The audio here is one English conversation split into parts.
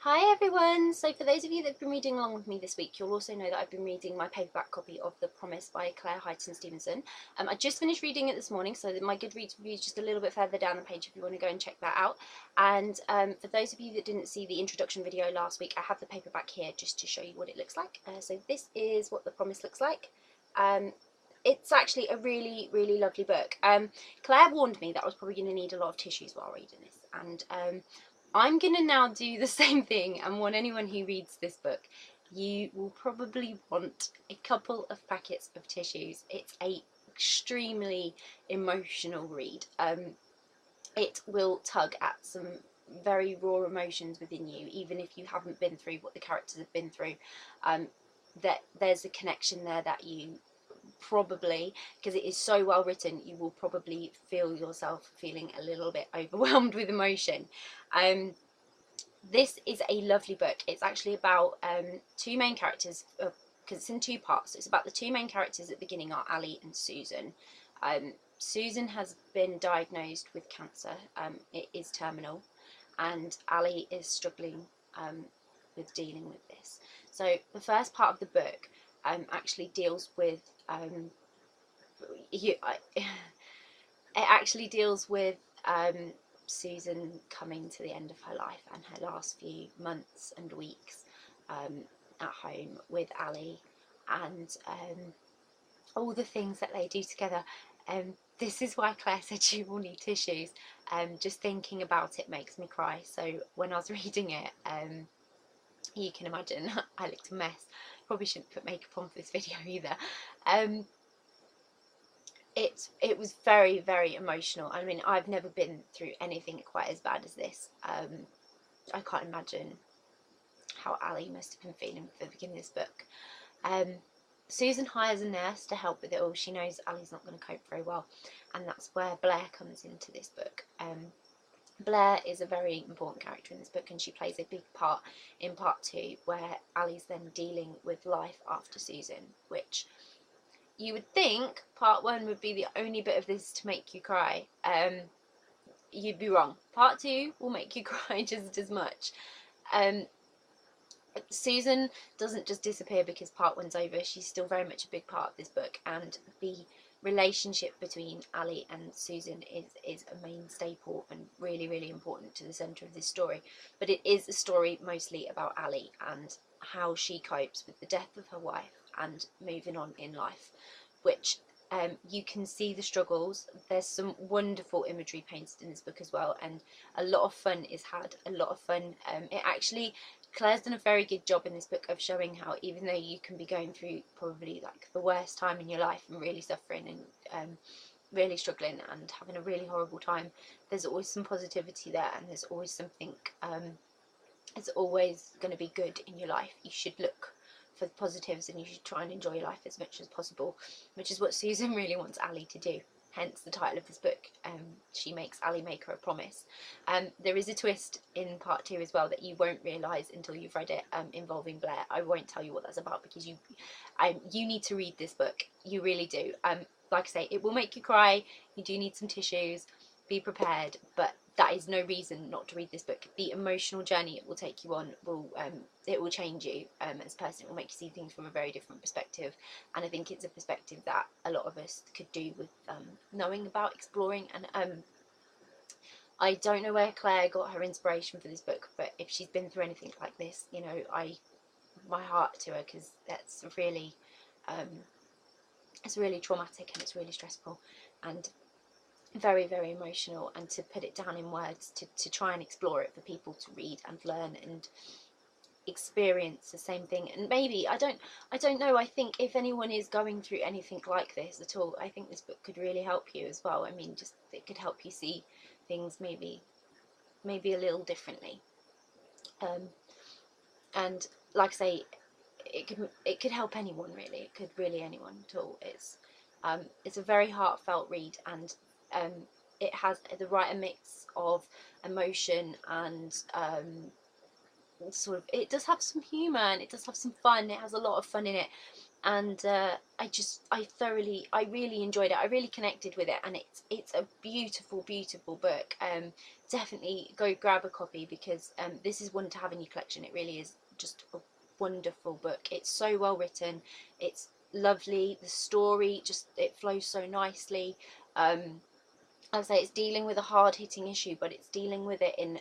Hi everyone! So for those of you that have been reading along with me this week, you'll also know that I've been reading my paperback copy of The Promise by Highton-Stevenson. I just finished reading it this morning, so that my Goodreads review is just a little bit further down the page if you want to go and check that out. And for those of you that didn't see the introduction video last week, I have the paperback here just to show you what it looks like. So this is what The Promise looks like. It's actually a really, really lovely book. Claire warned me that I was probably going to need a lot of tissues while reading this, and I'm going to now do the same thing and warn anyone who reads this book. You will probably want a couple of packets of tissues. It's a extremely emotional read. It will tug at some very raw emotions within you, even if you haven't been through what the characters have been through. There's a connection there that you probably, because it is so well written, you will probably feel yourself feeling a little bit overwhelmed with emotion. This is a lovely book. It's actually about two main characters, because it's in two parts. It's about the two main characters at the beginning are Ali and Susan. Susan has been diagnosed with cancer. It is terminal, and Ali is struggling with dealing with this. So the first part of the book actually deals with it actually deals with Susan coming to the end of her life and her last few months and weeks at home with Ali, and all the things that they do together. This is why Claire said you will need tissues. Just thinking about it makes me cry. So when I was reading it, you can imagine I looked a mess. Probably shouldn't put makeup on for this video either. It was very, very emotional. I mean, I've never been through anything quite as bad as this. I can't imagine how Ali must have been feeling at the beginning of this book. Susan hires a nurse to help with it all. She knows Ali's not going to cope very well, and that's where Blair comes into this book. Blair is a very important character in this book, and she plays a big part in part 2, where Ali's then dealing with life after Susan, which you would think part 1 would be the only bit of this to make you cry. You'd be wrong. Part 2 will make you cry just as much. Susan doesn't just disappear because part 1's over. She's still very much a big part of this book, and the relationship between Ali and Susan is a main staple and really, really important to the centre of this story. But it is a story mostly about Ali and how she copes with the death of her wife and moving on in life, which you can see the struggles. There's some wonderful imagery painted in this book as well, and a lot of fun is had, a lot of fun. Claire's done a very good job in this book of showing how, even though you can be going through probably like the worst time in your life and really suffering and really struggling and having a really horrible time, there's always some positivity there, and there's always something, it's always going to be good in your life. You should look for the positives, and you should try and enjoy your life as much as possible, which is what Susan really wants Ali to do. Hence the title of this book. She makes Ali make her a promise. There is a twist in part 2 as well that you won't realise until you've read it, involving Blair. I won't tell you what that's about because you need to read this book. You really do. Like I say, it will make you cry. You do need some tissues. Be prepared, but that is no reason not to read this book. The emotional journey it will take you on will change you as a person. It will make you see things from a very different perspective, and I think it's a perspective that a lot of us could do with knowing about, exploring. And I don't know where Claire got her inspiration for this book, but if she's been through anything like this, you know, my heart to her, because that's really it's really traumatic and it's really stressful and very, very emotional, and to put it down in words, to try and explore it for people to read and learn and experience the same thing. And maybe, I don't know, I think if anyone is going through anything like this at all, I think this book could really help you as well. I mean, just it could help you see things maybe a little differently. And like I say, it could help anyone really. It could really anyone at all. It's a very heartfelt read, and it has the right mix of emotion and sort of, it does have some humour and it does have some fun. It has a lot of fun in it, and I really enjoyed it. I really connected with it, and it's a beautiful, beautiful book. Definitely go grab a copy, because this is one to have in your collection. It really is just a wonderful book. It's so well written. It's lovely. The story just, it flows so nicely. I'd say it's dealing with a hard-hitting issue, but it's dealing with it in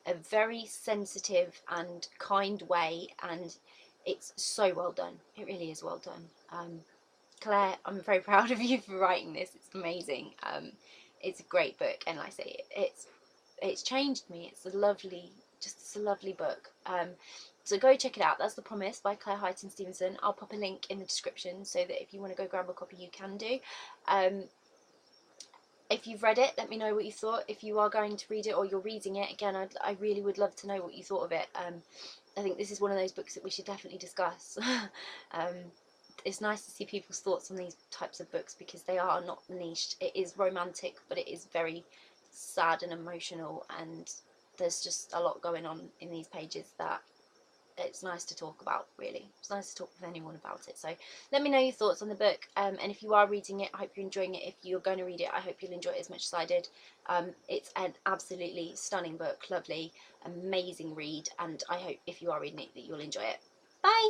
a very sensitive and kind way, and it's so well done. It really is well done. Claire, I'm very proud of you for writing this. It's amazing. It's a great book, and like I say, it's changed me. It's a lovely, it's a lovely book. So go check it out. That's The Promise by Claire Highton-Stevenson. I'll pop a link in the description so that if you want to go grab a copy, you can do. If you've read it, let me know what you thought. If you are going to read it or you're reading it, again, I really would love to know what you thought of it. I think this is one of those books that we should definitely discuss. It's nice to see people's thoughts on these types of books, because they are not niched. It is romantic, but it is very sad and emotional, and there's just a lot going on in these pages that it's nice to talk about, really. It's nice to talk with anyone about it. So let me know your thoughts on the book, and if you are reading it, I hope you're enjoying it. If you're going to read it, I hope you'll enjoy it as much as I did. It's an absolutely stunning book, lovely, amazing read, and I hope if you are reading it that you'll enjoy it. Bye!